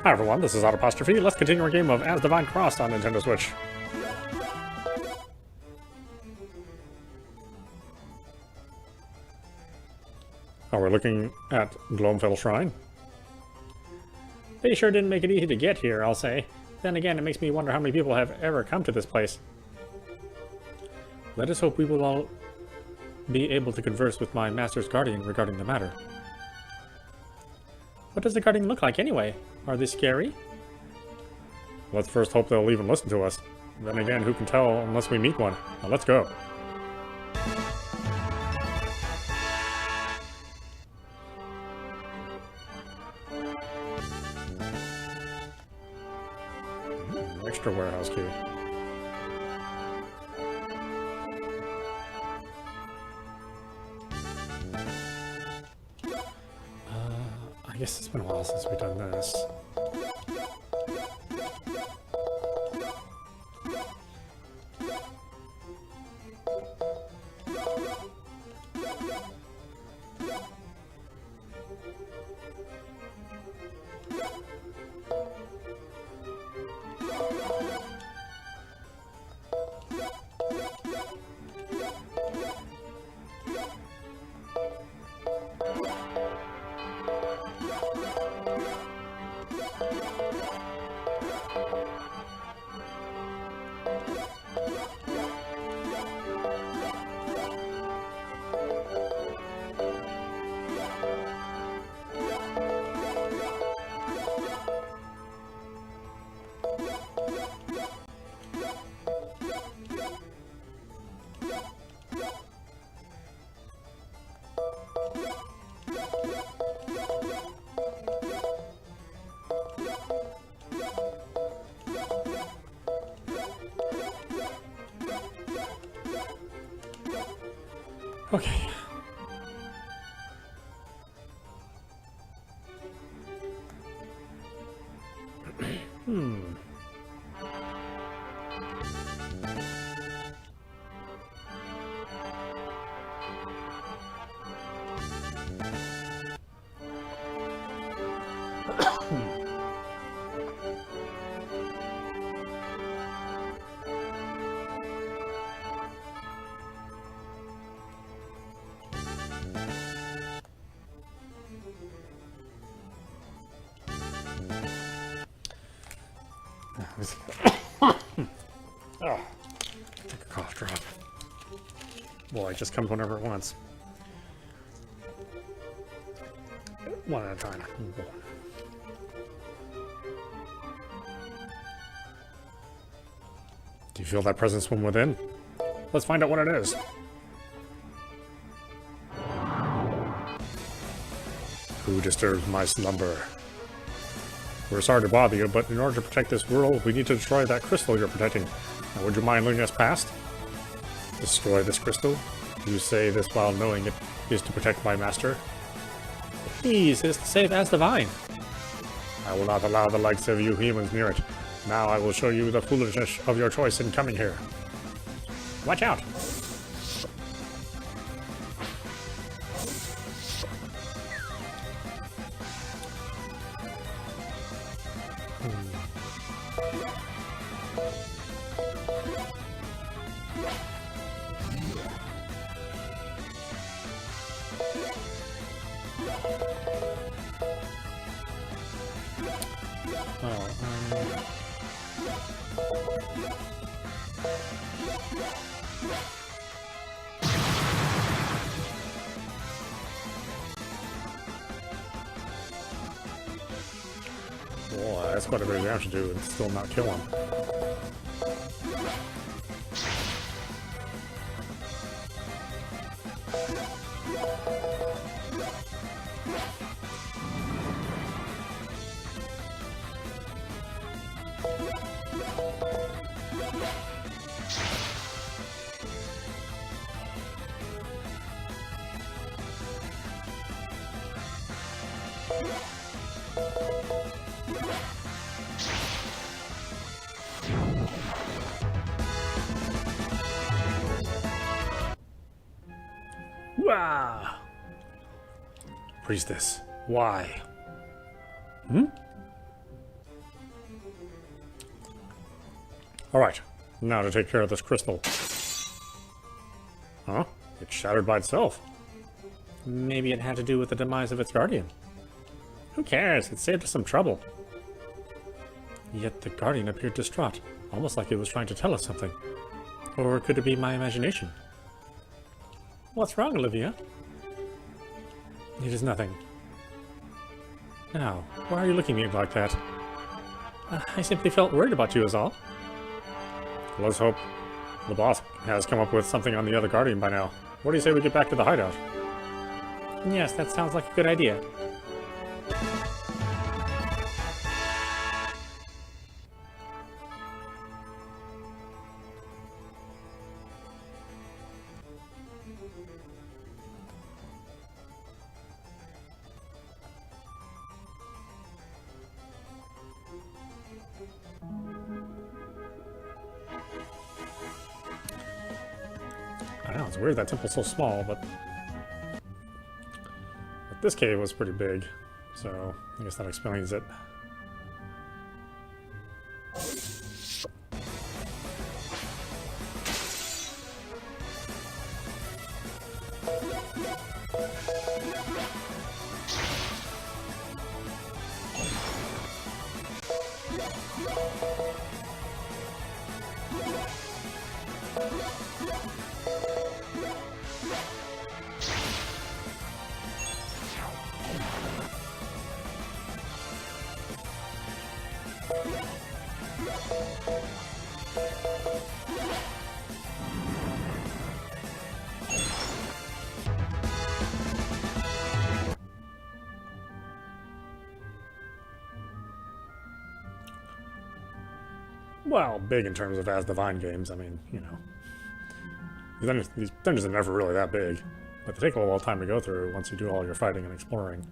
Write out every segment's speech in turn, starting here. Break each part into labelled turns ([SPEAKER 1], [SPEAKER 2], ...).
[SPEAKER 1] Hi everyone, this is audap. Let's continue our game of Asdivine Cross on Nintendo Switch. Oh, we're looking at Gloamfell Shrine. They sure didn't make it easy to get here, I'll say. Then again, it makes me wonder how many people have ever come to this place. Let us hope we will all be able to converse with my master's guardian regarding the matter. What does the guardian look like anyway? Are they scary? Let's first hope they'll even listen to us. Then again, who can tell unless we meet one? Now let's go. Extra warehouse key. I guess it's been a while since we've done this. Okay. Oh, take a cough drop. Boy, it just comes whenever it wants. One at a time. Do you feel that presence from within? Let's find out what it is. Who disturbs my slumber? We're sorry to bother you, but in order to protect this world, we need to destroy that crystal you're protecting. Now, would you mind leading us past? Destroy this crystal? You say this while knowing it is to protect my master? Please, it is to save Asdivine. I will not allow the likes of you humans near it. Now I will show you the foolishness of your choice in coming here. Watch out! Boy, that's quite a bit of damage to do and still not kill him. Wah! Priestess, why? Hmm? Alright, now to take care of this crystal. Huh? It shattered by itself. Maybe it had to do with the demise of its guardian. Who cares? It saved us some trouble. Yet the guardian appeared distraught, almost like it was trying to tell us something. Or could it be my imagination? What's wrong, Olivia? It is nothing. Now, why are you looking at me like that? I simply felt worried about you is all. Let's hope the boss has come up with something on the other guardian by now. What do you say we get back to the hideout? Yes, that sounds like a good idea. I know, it's weird that temple's so small, but this cave was pretty big, so I guess that explains it. Well, big in terms of Asdivine games, I mean, you know. These dungeons are never really that big, but they take a little time to go through once you do all your fighting and exploring.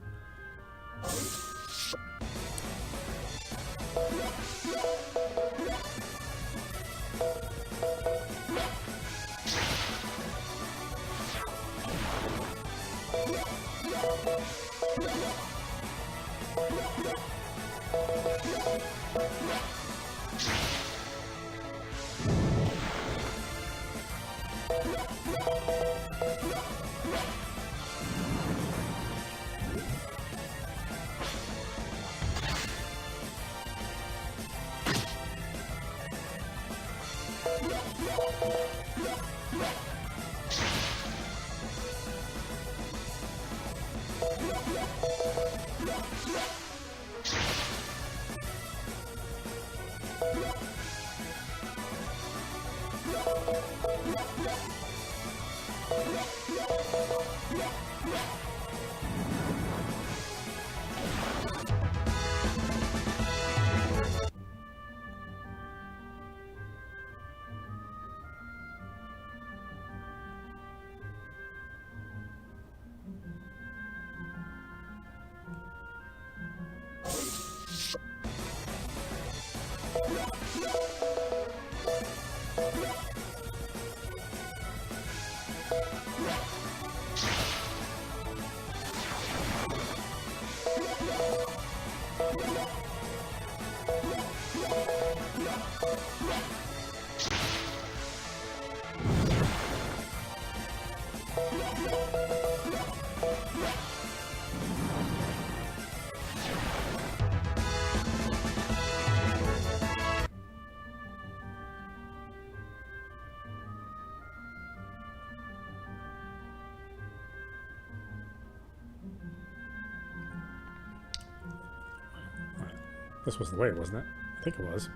[SPEAKER 1] This was the way, wasn't it? I think it was.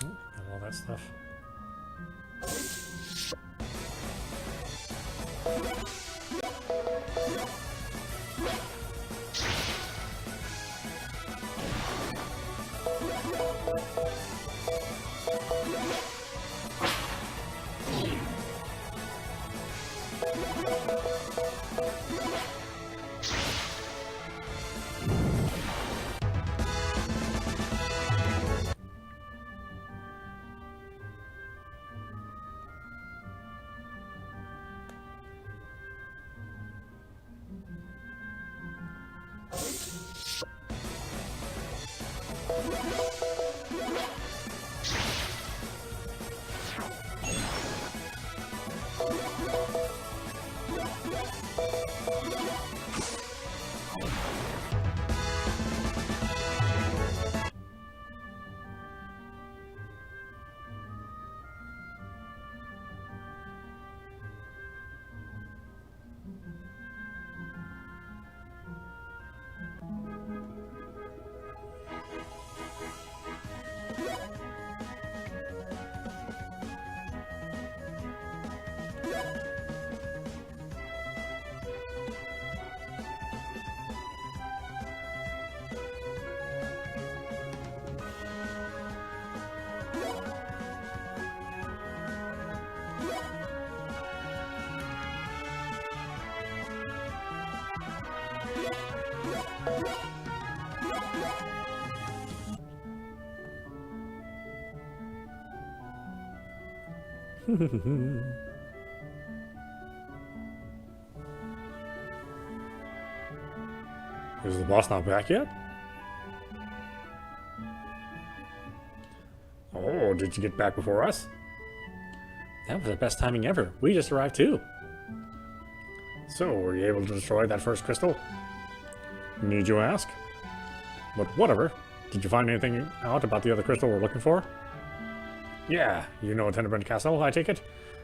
[SPEAKER 1] And all that stuff. Is the boss not back yet? Oh, did you get back before us? That was the best timing ever. We just arrived too. So, were you able to destroy that first crystal? Need you ask? But whatever. Did you find anything out about the other crystal we're looking for? Yeah, you know Tenderbrand Castle, I take it?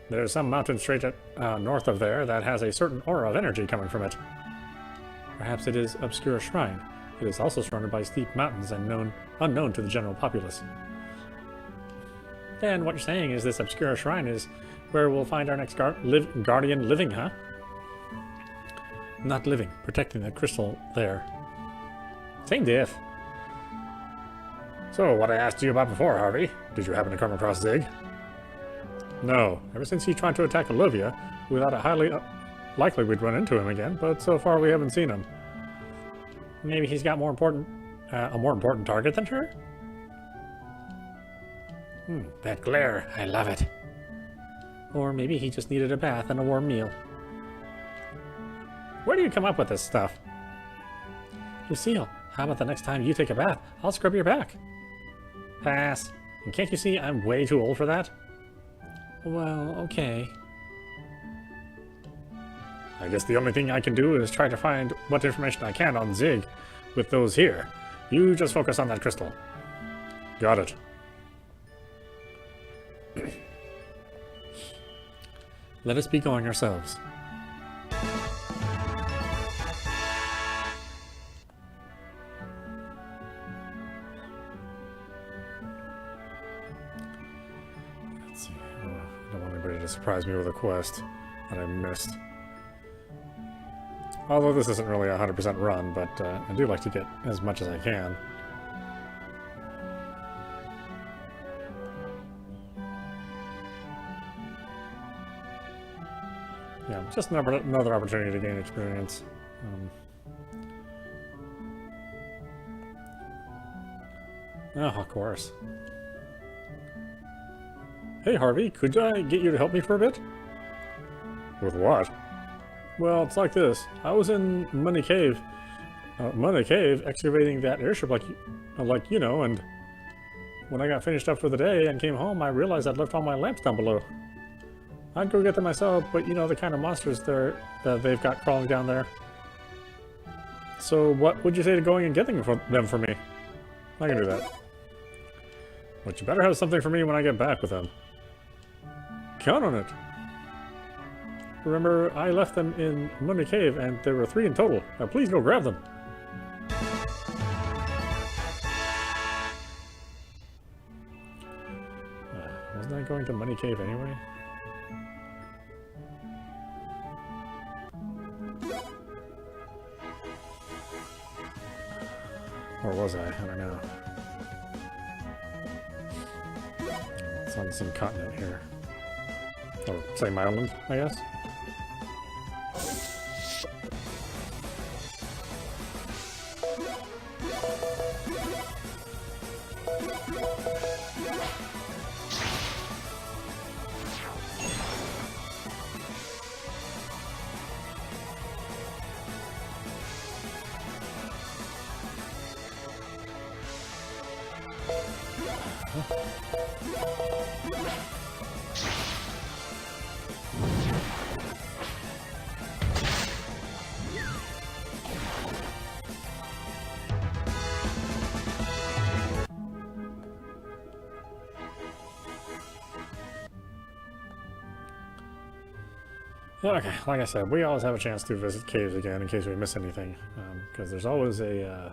[SPEAKER 1] There's some mountain straight north of there that has a certain aura of energy coming from it. Perhaps it is Obscura Shrine. It is also surrounded by steep mountains and unknown to the general populace. Then what you're saying is this Obscura Shrine is where we'll find our next guardian living, huh? Not living, protecting the crystal there. Same diff. So, what I asked you about before, Harvey, did you happen to come across Zig? No. Ever since he tried to attack Olivia, we thought it highly likely we'd run into him again, but so far we haven't seen him. Maybe he's got a more important target than her? That glare, I love it. Or maybe he just needed a bath and a warm meal. Where do you come up with this stuff? Lucille, how about the next time you take a bath, I'll scrub your back. Pass. And can't you see I'm way too old for that? Well, okay. I guess the only thing I can do is try to find what information I can on Zig with those here. You just focus on that crystal. Got it. Let us be going ourselves. Let's see. Oh, I don't want anybody to surprise me with a quest that I missed. Although this isn't really a 100% run, but I do like to get as much as I can. Yeah, just another opportunity to gain experience. Oh, of course. Hey, Harvey, could I get you to help me for a bit? With what? Well, it's like this. I was in Money Cave, excavating that airship like you know, and when I got finished up for the day and came home, I realized I'd left all my lamps down below. I'd go get them myself, but you know the kind of monsters that they've got crawling down there. So what would you say to going and getting them for me? I can do that. But you better have something for me when I get back with them. Count on it. Remember, I left them in Money Cave, and there were 3 in total. Now please go grab them. Wasn't I going to Money Cave anyway? Or was I? I don't know. It's on some continent here. Or same island, I guess. Okay, like I said, we always have a chance to visit caves again in case we miss anything, because there's always a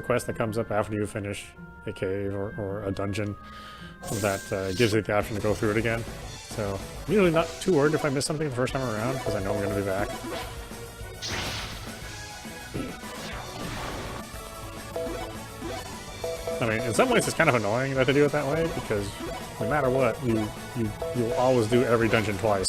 [SPEAKER 1] quest that comes up after you finish a cave or a dungeon that gives you the option to go through it again. So I'm usually not too worried if I miss something the first time around, because I know I'm going to be back. I mean, in some ways it's kind of annoying that they do it that way, because no matter what, you'll always do every dungeon twice.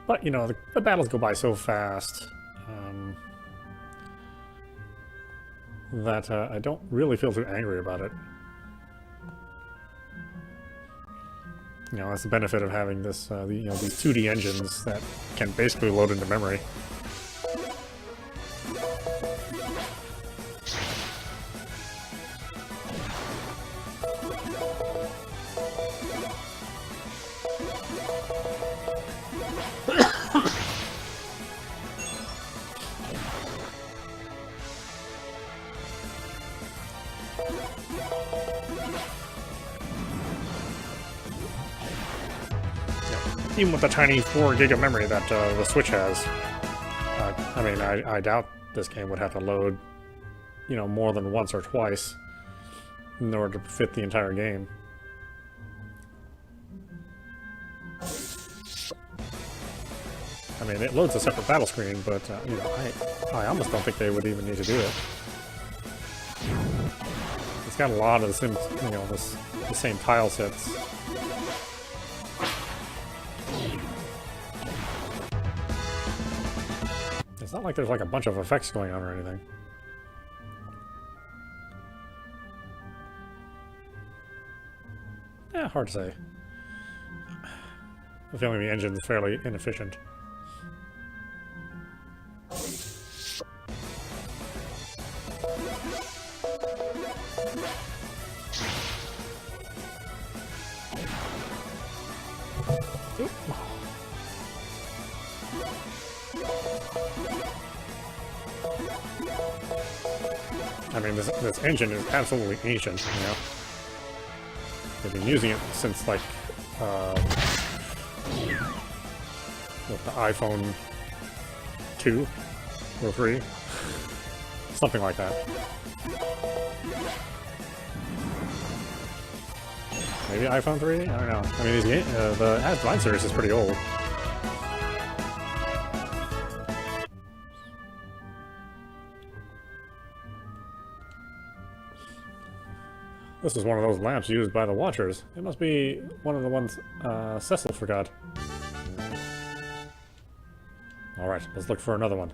[SPEAKER 1] But, you know, the battles go by so fast that I don't really feel too angry about it. You know, that's the benefit of having this, you know, these 2D engines that can basically load into memory. Even with the tiny 4 gig of memory that the Switch has, I mean, I doubt this game would have to load, you know, more than once or twice in order to fit the entire game. I mean, it loads a separate battle screen, but you know, I almost don't think they would even need to do it. It's got a lot of the same, you know, the same tile sets. It's not like there's like a bunch of effects going on or anything. Yeah, hard to say. I'm feeling the engine's fairly inefficient. I mean, this engine is absolutely ancient, you know? They've been using it since, like, what, the iPhone 2 or 3? Something like that. Maybe iPhone 3? I don't know. I mean, the Asdivine series is pretty old. This is one of those lamps used by the Watchers. It must be one of the ones Cecil forgot. Alright, let's look for another one.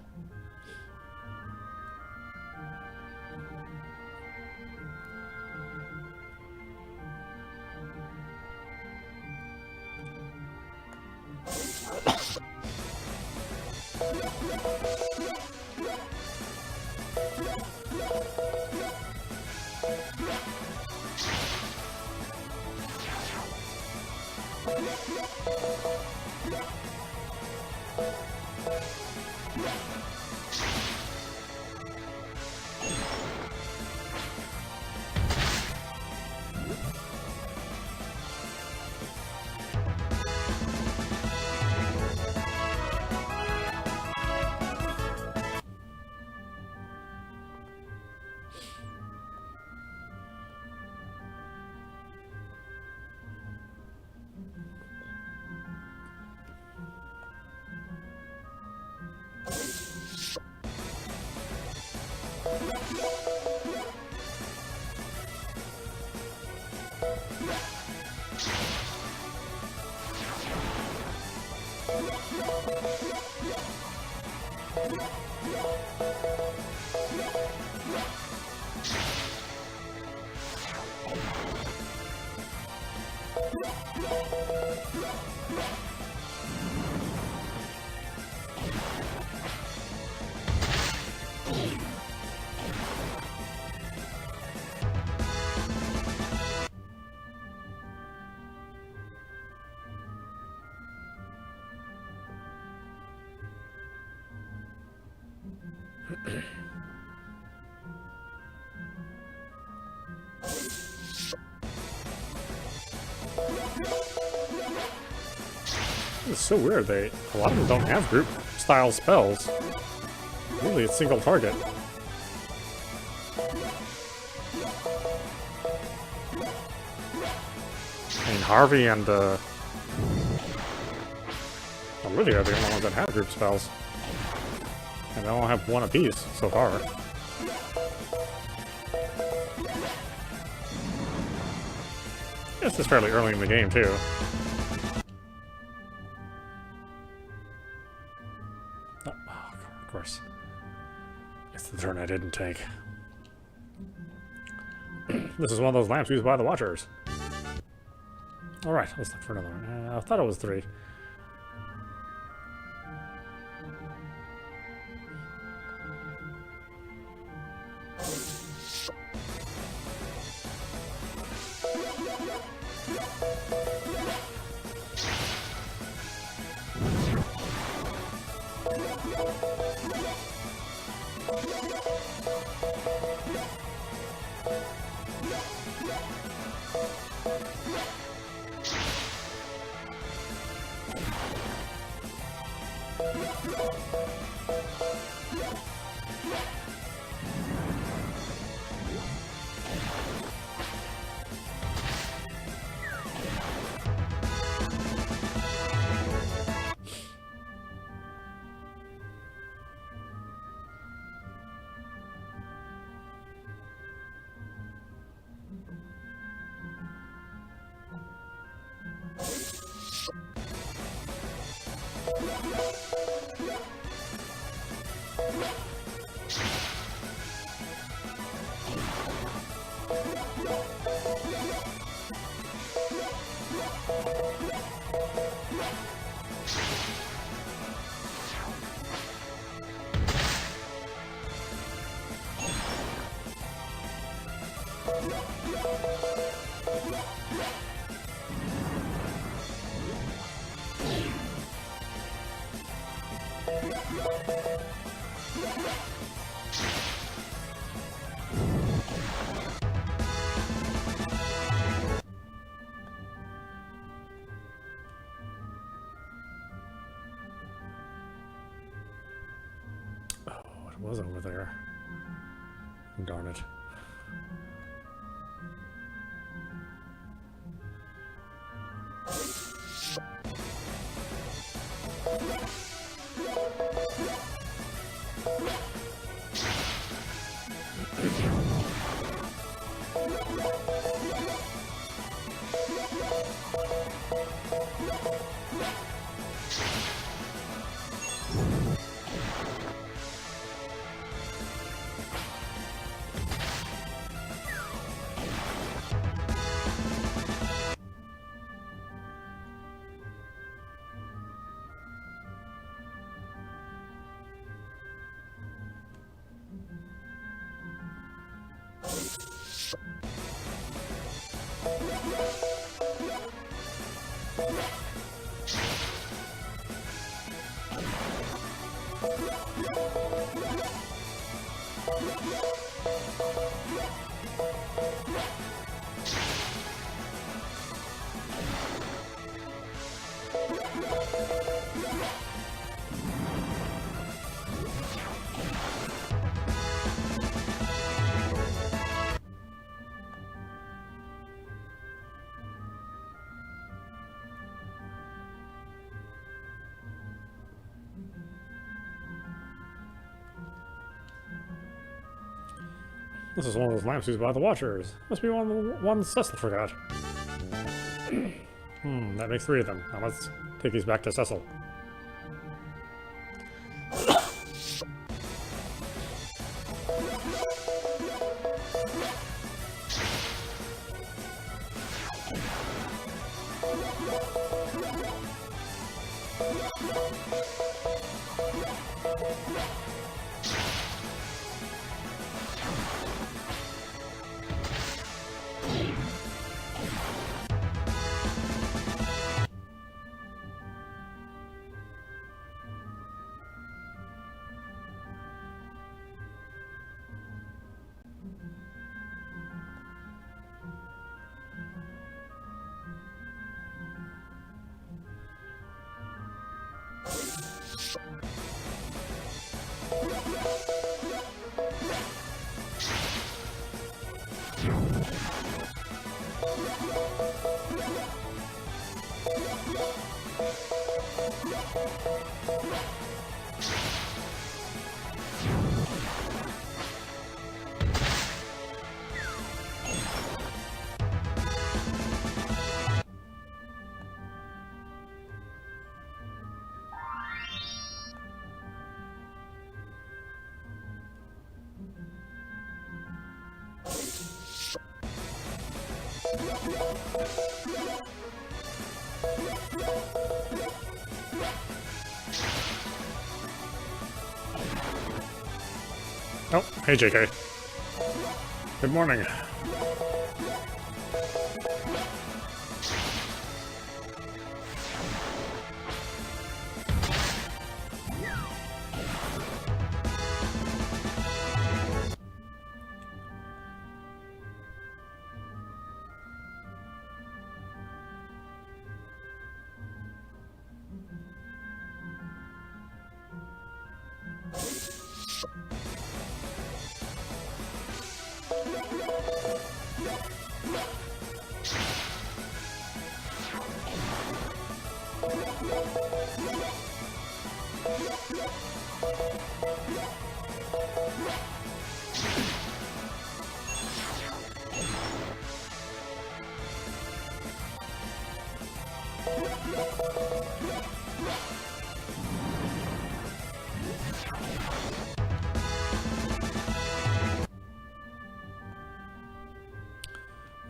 [SPEAKER 1] It's so weird, a lot of them don't have group style spells. Usually it's single target. I mean, Harvey and Olivia are the only ones that have group spells. And they all have one apiece so far. This is fairly early in the game, too. Oh, of course. It's the turn I didn't take. This is one of those lamps used by the Watchers. Alright, let's look for another one. I thought it was 3. It was over there. Darn it. This is one of those lamps used by the Watchers. Must be one of the ones Cecil forgot. That makes 3 of them. Now let's take these back to Cecil. Oh, hey JK. Good morning.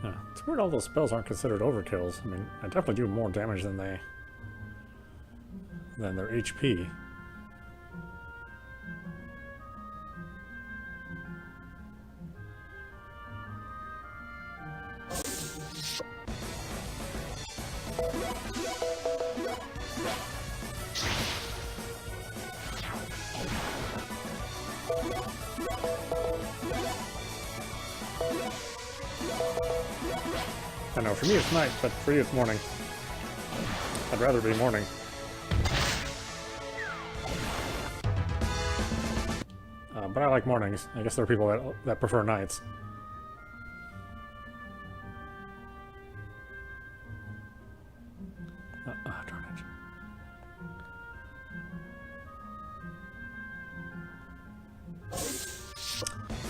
[SPEAKER 1] Yeah, it's weird all those spells aren't considered overkills. I mean, I definitely do more damage than their HP. I know, for me it's night, but for you it's morning. I'd rather be morning. But I like mornings. I guess there are people that prefer nights. Darn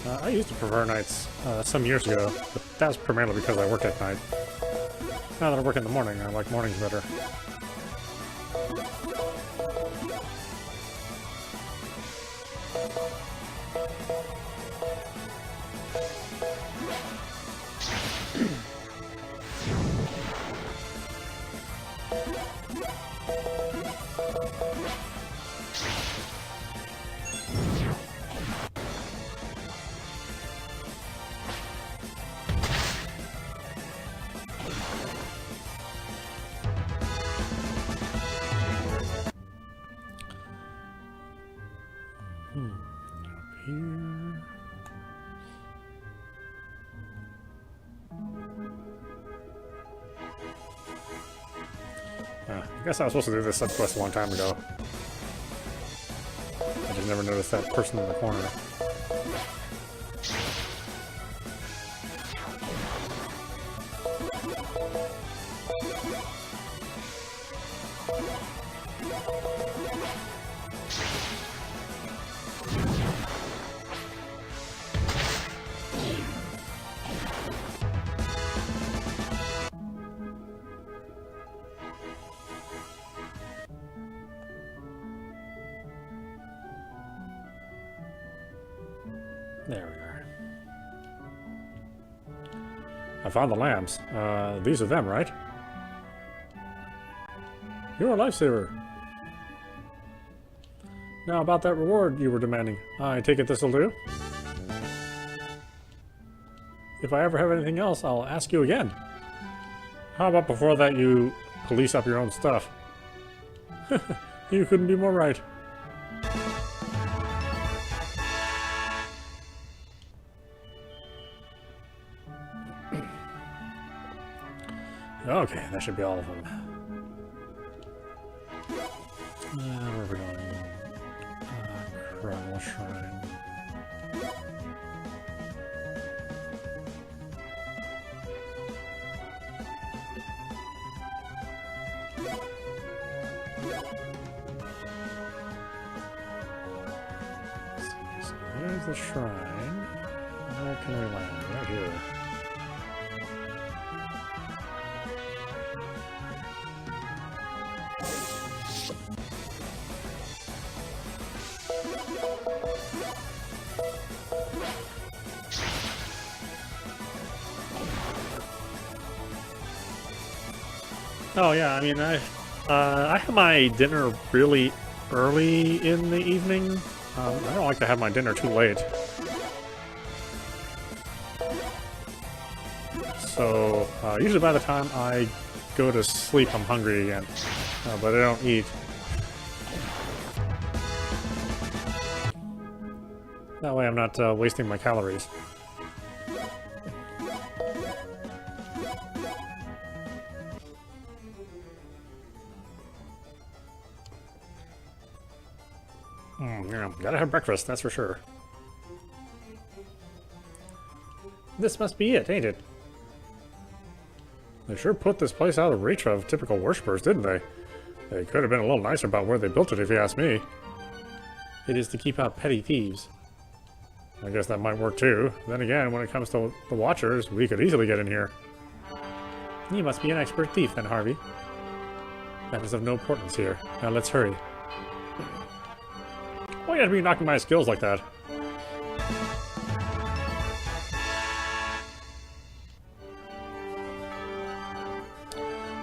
[SPEAKER 1] it. I used to prefer nights some years ago, but that's primarily because I work at night. Now that I work in the morning, I like mornings better. I guess I was supposed to do this subquest a long time ago. I just never noticed that person in the corner. There we are. I found the lamps. These are them, right? You're a lifesaver. Now about that reward you were demanding. I take it this'll do? If I ever have anything else, I'll ask you again. How about before that you police up your own stuff? You couldn't be more right. Okay, that should be all of them. Where are we going? Primal Shrine. So there's the shrine. Where can we land? Right here. Oh yeah, I mean, I have my dinner really early in the evening. I don't like to have my dinner too late. So usually by the time I go to sleep, I'm hungry again, but I don't eat. That way I'm not wasting my calories. Yeah, gotta have breakfast, that's for sure. This must be it, ain't it? They sure put this place out of reach of typical worshippers, didn't they? They could have been a little nicer about where they built it, if you ask me. It is to keep out petty thieves. I guess that might work too. Then again, when it comes to the Watchers, we could easily get in here. You must be an expert thief then, Harvey. That is of no importance here. Now let's hurry. Why you have to be knocking my skills like that?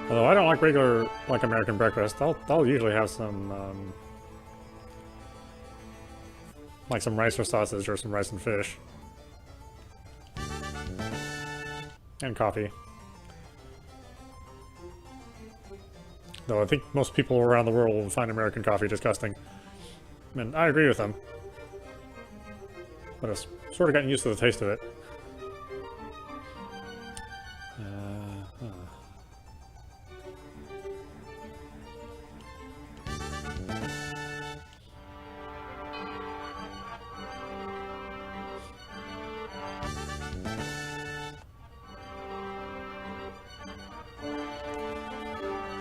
[SPEAKER 1] Although I don't like regular, like American breakfast, I'll usually have some, like some rice or sausage or some rice and fish. And coffee. Though I think most people around the world will find American coffee disgusting. And I agree with them. But I've sort of gotten used to the taste of it.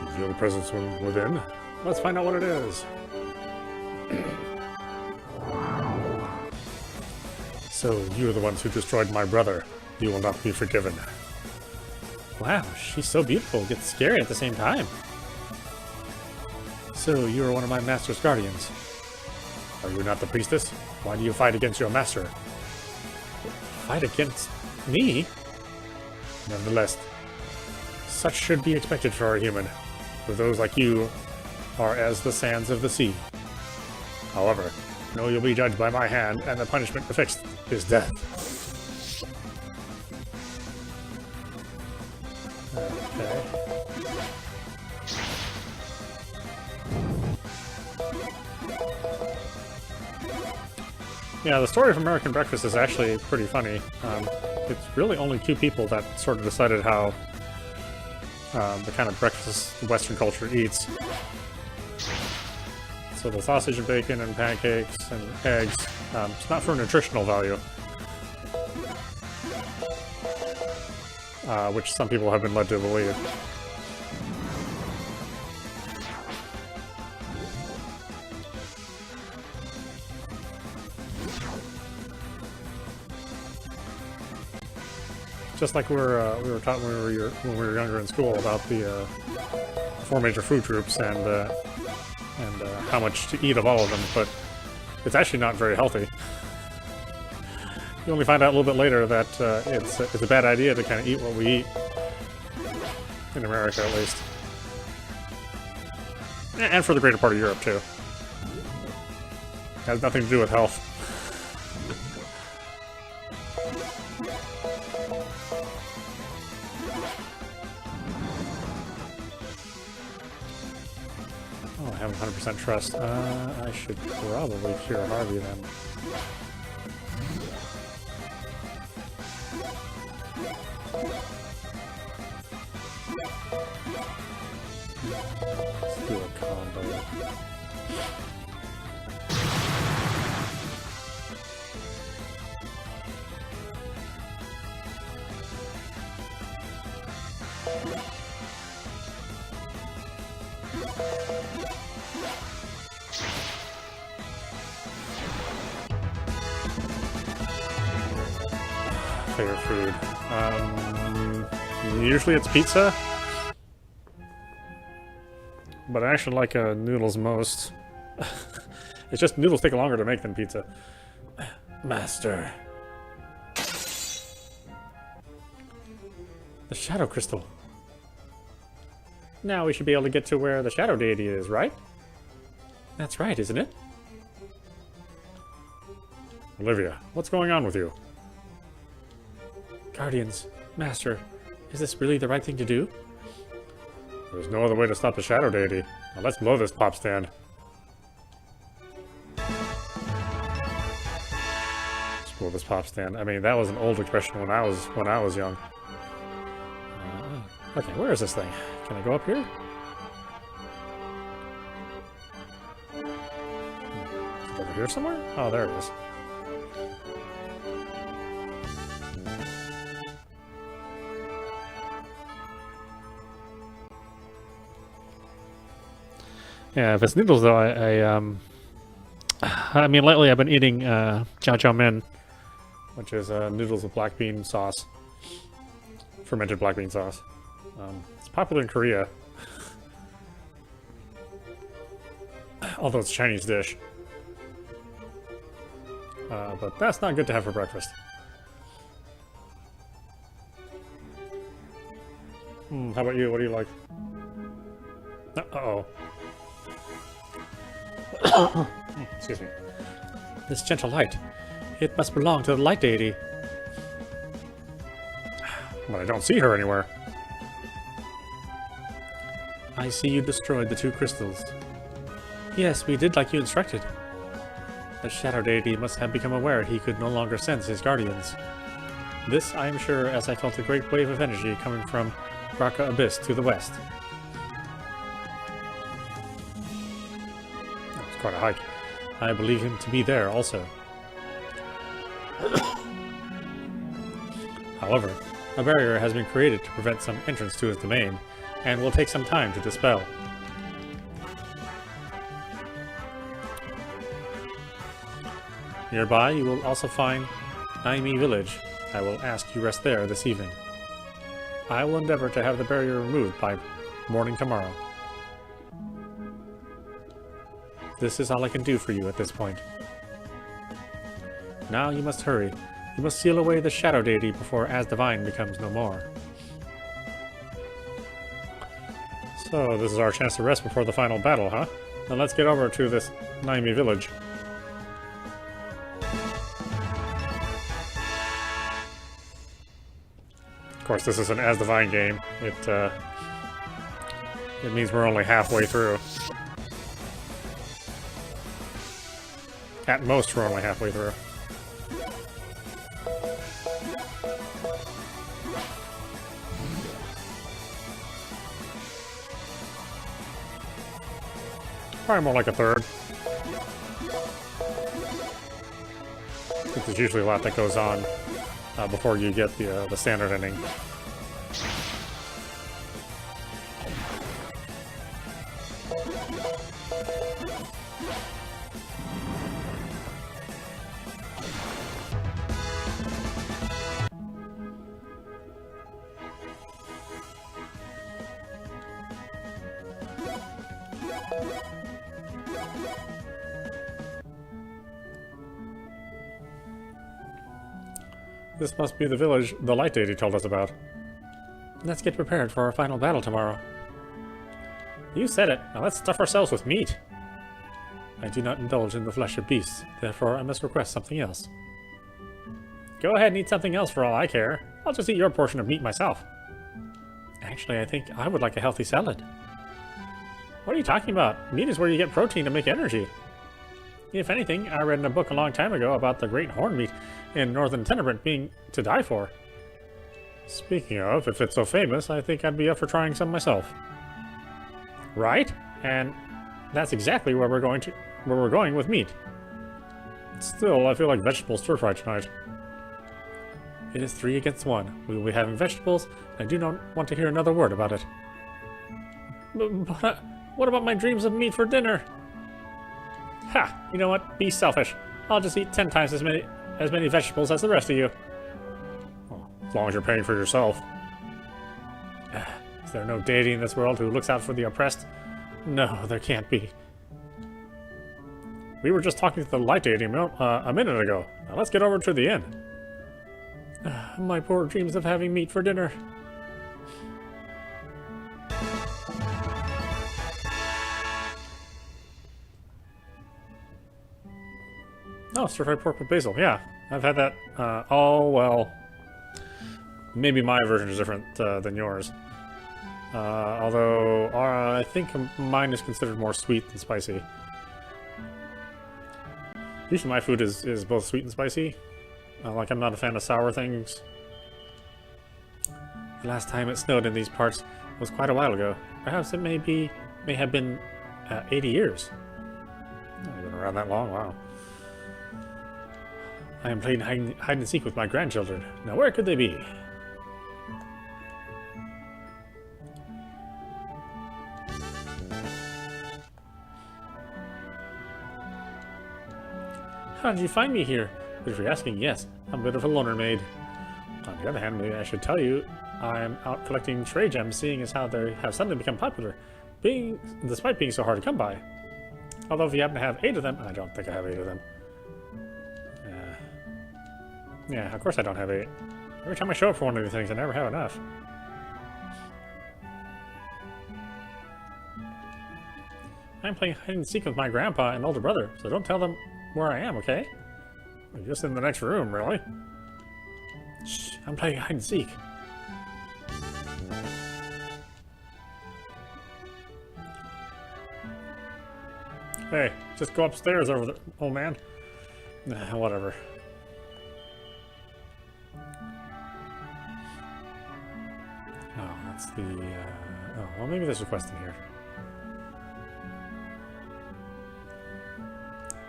[SPEAKER 1] You feel the presence from within? Let's find out what it is. So, you are the ones who destroyed my brother. You will not be forgiven. Wow, she's so beautiful, gets scary at the same time. So, you are one of my master's guardians. Are you not the priestess? Why do you fight against your master? Fight against me? Nevertheless, such should be expected for a human, for those like you are as the sands of the sea. However, know you'll be judged by my hand, and the punishment affixed is death. Okay. Yeah, the story of American Breakfast is actually pretty funny. It's really only two people that sort of decided how the kind of breakfast Western culture eats. So the sausage and bacon and pancakes and eggs, it's not for nutritional value. Which some people have been led to believe. Just like we were taught when we were younger in school about the 4 major food groups and how much to eat of all of them, but it's actually not very healthy. You only find out a little bit later that it's a bad idea to kind of eat what we eat in America, at least, and for the greater part of Europe too. It has nothing to do with health. Oh, I have 100% trust. I should probably cure Harvey then. Let's do a combo. Favorite food. Usually it's pizza, but I actually like noodles most. It's just noodles take longer to make than pizza. Master. The Shadow Crystal. Now we should be able to get to where the Shadow Deity is, right? That's right, isn't it? Olivia, what's going on with you? Guardians, Master, is this really the right thing to do? There's no other way to stop the Shadow Deity. Now let's blow this pop stand. Let's blow this pop stand. I mean, that was an old expression when I was young. Okay, where is this thing? Can I go up here? Is it over here somewhere? Oh, there it is. Yeah, if it's noodles though, I mean lately I've been eating chow chow mein, which is noodles with black bean sauce, fermented black bean sauce. It's popular in Korea, although it's a Chinese dish. But that's not good to have for breakfast. How about you? What do you like? Uh-oh. Excuse me. This gentle light. It must belong to the light deity. But I don't see her anywhere. I see you destroyed the 2 crystals. Yes, we did like you instructed. The Shadow Deity must have become aware he could no longer sense his guardians. This I am sure, as I felt a great wave of energy coming from Raka Abyss to the west. That was quite a hike. I believe him to be there also. However, a barrier has been created to prevent some entrance to his domain, and will take some time to dispel. Nearby, you will also find Naimi Village. I will ask you rest there this evening. I will endeavor to have the barrier removed by morning tomorrow. This is all I can do for you at this point. Now you must hurry. You must seal away the Shadow Deity before Asdivine becomes no more. So, this is our chance to rest before the final battle, huh? Then let's get over to this Naimi village. Of course, this is an Asdivine game. It means we're only halfway through. At most, we're only halfway through. Probably more like a third. There's usually a lot that goes on before you get the standard ending. This must be the village the light deity told us about. Let's get prepared for our final battle tomorrow. You said it. Now let's stuff ourselves with meat. I do not indulge in the flesh of beasts, therefore I must request something else. Go ahead and eat something else for all I care. I'll just eat your portion of meat myself. Actually, I think I would like a healthy salad. What are you talking about? Meat is where you get protein to make energy. If anything, I read in a book a long time ago about the great horned meat in Northern Tenebrant being to die for. Speaking of, if it's so famous, I think I'd be up for trying some myself. Right? And that's exactly where we're going with meat. Still, I feel like vegetable stir-fry tonight. It is 3 against 1. We will be having vegetables, and I do not want to hear another word about it. But what about my dreams of meat for dinner? Ha! You know what? Be selfish. I'll just eat 10 times as many vegetables as the rest of you. Well, as long as you're paying for yourself. Is there no deity in this world who looks out for the oppressed? No, there can't be. We were just talking to the light deity a minute ago. Now let's get over to the inn. My poor dreams of having meat for dinner. Oh, stir-fried pork with basil. Yeah, I've had that. Oh, well. Maybe my version is different than yours. Although, I think mine is considered more sweet than spicy. Usually my food is both sweet and spicy. Like, I'm not a fan of sour things. The last time it snowed in these parts was quite a while ago. Perhaps it may have been 80 years. I've been around that long, wow. I am playing hide and seek with my grandchildren. Now where could they be? How did you find me here? But if you're asking, yes, I'm a bit of a loner maid. On the other hand, maybe I should tell you, I'm out collecting trade gems, seeing as how they have suddenly become popular, despite being so hard to come by. Although if you happen to have 8 of them, I don't think I have 8 of them. Yeah, of course I don't have 8. Every time I show up for one of these things, I never have enough. I'm playing hide and seek with my grandpa and older brother, so don't tell them where I am, okay? I'm just in the next room, really. Shh, I'm playing hide and seek. Hey, just go upstairs over the old man. Whatever. Oh, that's the, oh, well, maybe there's a quest in here.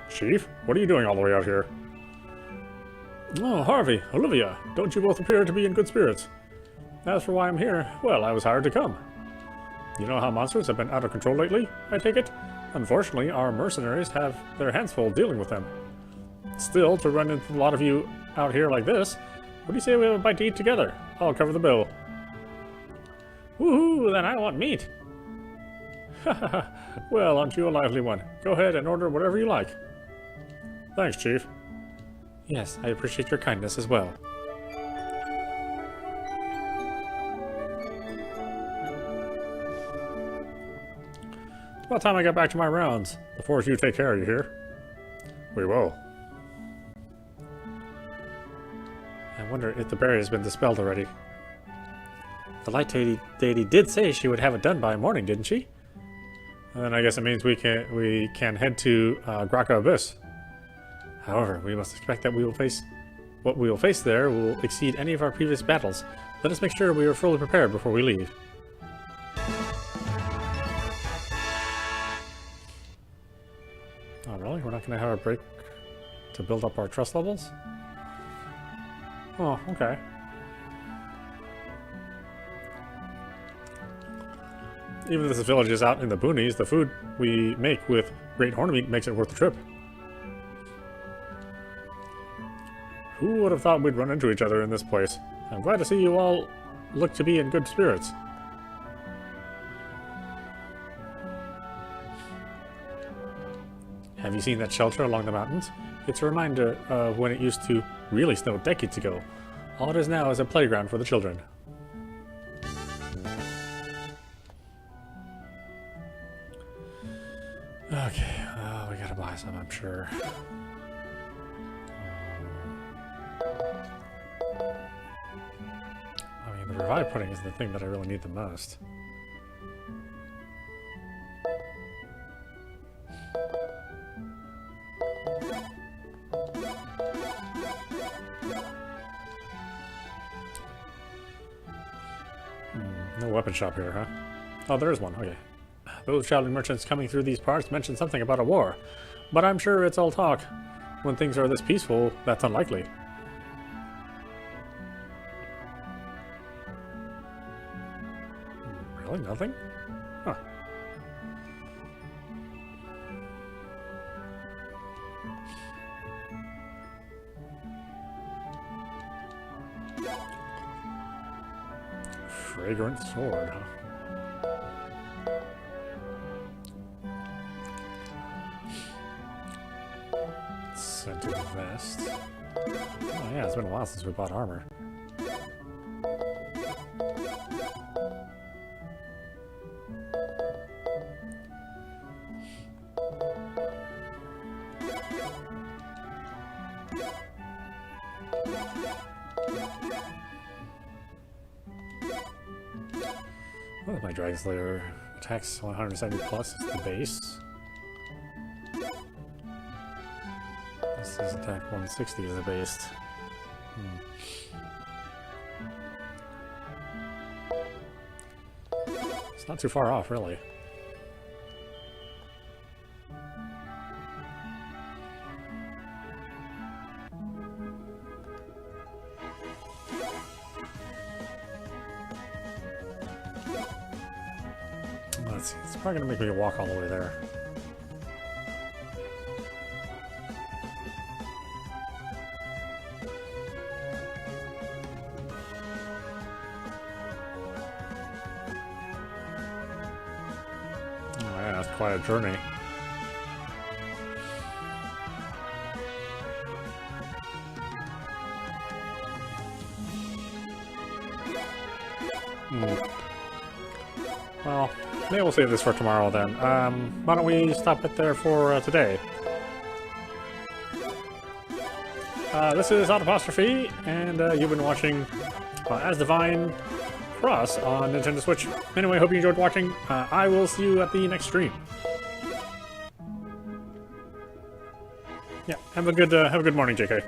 [SPEAKER 1] Chief, what are you doing all the way out here? Oh, Harvey, Olivia, don't you both appear to be in good spirits? As for why I'm here, well, I was hired to come. You know how monsters have been out of control lately, I take it? Unfortunately, our mercenaries have their hands full dealing with them. Still, to run into a lot of you out here like this, what do you say we have a bite to eat together? I'll cover the bill. Woohoo, then I want meat. Hahaha, well, aren't you a lively one? Go ahead and order whatever you like. Thanks, Chief. Yes, I appreciate your kindness as well. It's about time I got back to my rounds. Before you take care, you hear? We will. I wonder if the barrier has been dispelled already. The light deity did say she would have it done by morning, didn't she? And then I guess it means we can head to Graka Abyss. However, we must expect that what we will face there will exceed any of our previous battles. Let us make sure we are fully prepared before we leave. Oh, really? We're not going to have a break to build up our trust levels? Oh, okay. Even if this village is out in the boonies, the food we make with great horn meat makes it worth the trip. Who would have thought we'd run into each other in this place? I'm glad to see you all look to be in good spirits. Have you seen that shelter along the mountains? It's a reminder of when it used to really snow decades ago. All it is now is a playground for the children. Okay, we gotta buy some, I'm sure. I mean, the revived pudding is the thing that I really need the most. No weapon shop here, huh? Oh, there is one, okay. Those traveling merchants coming through these parts mentioned something about a war, but I'm sure it's all talk. When things are this peaceful, that's unlikely. Really? Nothing? Huh. Fragrant sword, huh? Scented vest. Oh yeah, it's been a while since we bought armor. What is my Dragon Slayer? Attacks 170 plus is the base. This is attack 160 is the base. It's not too far off, really. Let's see, it's probably gonna make me walk all the way there. Oh yeah, that's quite a journey. Well, maybe we'll save this for tomorrow then. Why don't we stop it there for today? This is Outapostrophe, and you've been watching Asdivine Cross on Nintendo Switch. Anyway, hope you enjoyed watching. I will see you at the next stream. Yeah, have a good morning, JK.